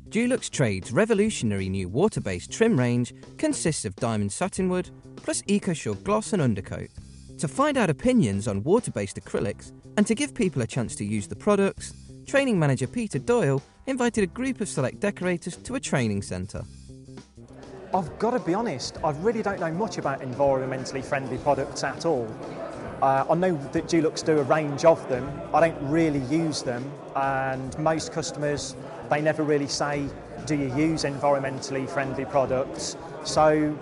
Dulux Trade's revolutionary new water-based trim range consists of diamond satinwood plus EcoSure gloss and undercoat. To find out opinions on water-based acrylics and to give people a chance to use the products, training manager Peter Doyle invited a group of select decorators to a training centre. I've got to be honest, I really don't know much about environmentally friendly products at all. I know that Dulux do a range of them. I don't really use them, and most customers, they never really say, do you use environmentally friendly products? So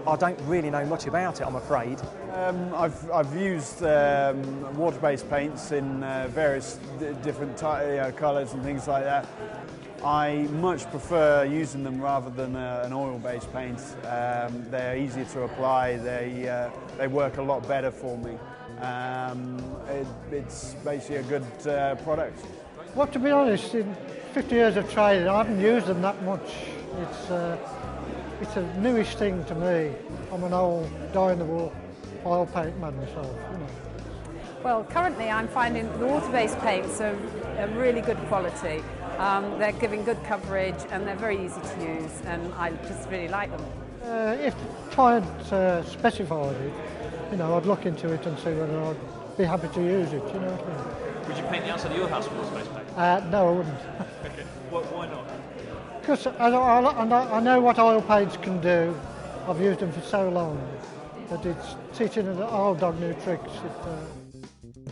I don't really know much about it, I'm afraid. I've used water-based paints in various different colours and things like that. I much prefer using them rather than an oil-based paint. They're easier to apply, they work a lot better for me. It's basically a good product. Well, to be honest, in 50 years of trading, I haven't used them that much. It's a newish thing to me. I'm an old dyed-in-the-wool oil paint man myself, you know. Well, currently I'm finding the water-based paints are really good quality. They're giving good coverage and they're very easy to use, and I just really like them. If client specified it, you know, I'd look into it and see whether I'd be happy to use it, you know what I mean? Would you paint the outside of your house with water-based paint? No, I wouldn't. Okay. Why not? Because I know what oil paints can do. I've used them for so long that it's teaching an old dog new tricks.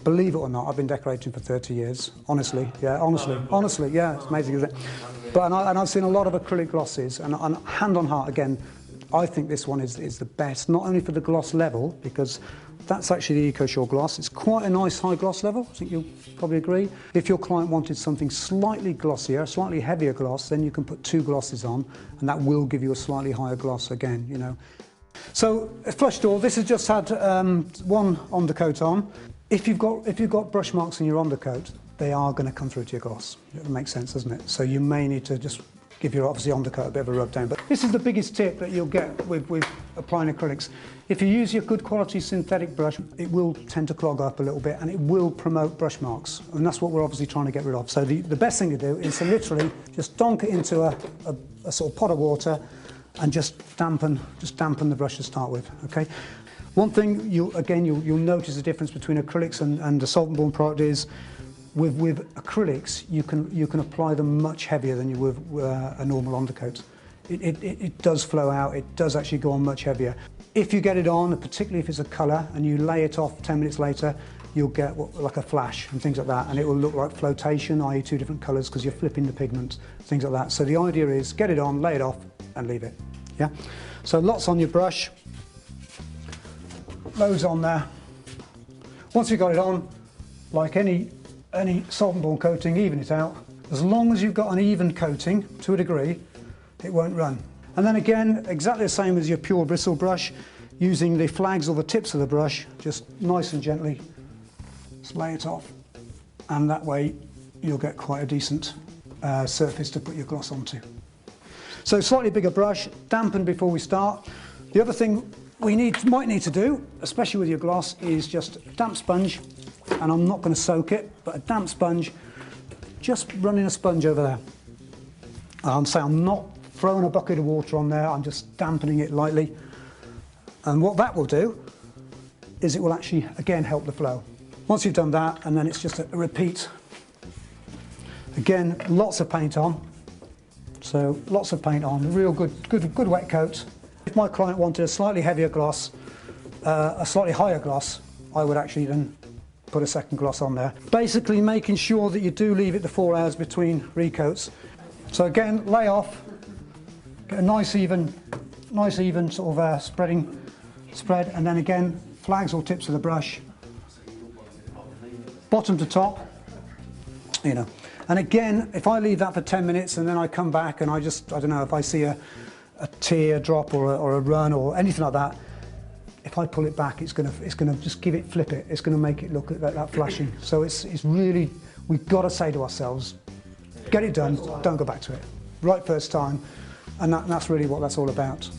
Believe it or not, I've been decorating for 30 years. Honestly, yeah, honestly, yeah, it's amazing, isn't it? But and I've seen a lot of acrylic glosses, and hand on heart again, I think this one is the best. Not only for the gloss level, because that's actually the EcoSure gloss. It's quite a nice high gloss level, I think you'll probably agree. If your client wanted something slightly glossier, slightly heavier gloss, then you can put 2 glosses on, and that will give you a slightly higher gloss again, you know. So, flush door, this has just had one undercoat on. If you've got brush marks in your undercoat, they are going to come through to your gloss. It makes sense, doesn't it? So you may need to just give your obviously undercoat a bit of a rub down. But this is the biggest tip that you'll get with applying acrylics. If you use your good quality synthetic brush, it will tend to clog up a little bit and it will promote brush marks. And that's what we're obviously trying to get rid of. So the best thing to do is to literally just donk it into a sort of pot of water and just dampen the brush to start with, okay? One thing you'll notice the difference between acrylics and the solvent-borne product is with acrylics you can apply them much heavier than you would with a normal undercoat. It does flow out, it does actually go on much heavier. If you get it on, particularly if it's a colour, and you lay it off 10 minutes later, you'll get like a flash and things like that, and it will look like flotation, i.e. 2 different colours because you're flipping the pigment, things like that. So the idea is get it on, lay it off and leave it. Yeah. So lots on your brush. Loads on there. Once you've got it on, like any solvent-borne coating, even it out. As long as you've got an even coating, to a degree, it won't run. And then again, exactly the same as your pure bristle brush, using the flags or the tips of the brush, just nice and gently, just lay it off. And that way, you'll get quite a decent surface to put your gloss onto. So slightly bigger brush, dampen before we start. The other thing we might need to do, especially with your gloss, is just a damp sponge, and I'm not going to soak it, but a damp sponge, just running a sponge over there. So I'm not throwing a bucket of water on there, I'm just dampening it lightly. And what that will do is it will actually, again, help the flow. Once you've done that, and then it's just a repeat. Again, lots of paint on. So lots of paint on, real good wet coat. If my client wanted a slightly heavier gloss, a slightly higher gloss, I would actually then put a second gloss on there. Basically making sure that you do leave it the 4 hours between recoats. So again, lay off, get a nice even sort of spread, and then again, flags or tips of the brush, bottom to top, you know. And again, if I leave that for 10 minutes and then I come back and I don't know, if I see a tear drop or a run or anything like that, if I pull it back, it's gonna just flip it. It's gonna make it look like that flashing. So it's really, we've got to say to ourselves, get it done, don't go back to it. Right first time, and that's really what that's all about.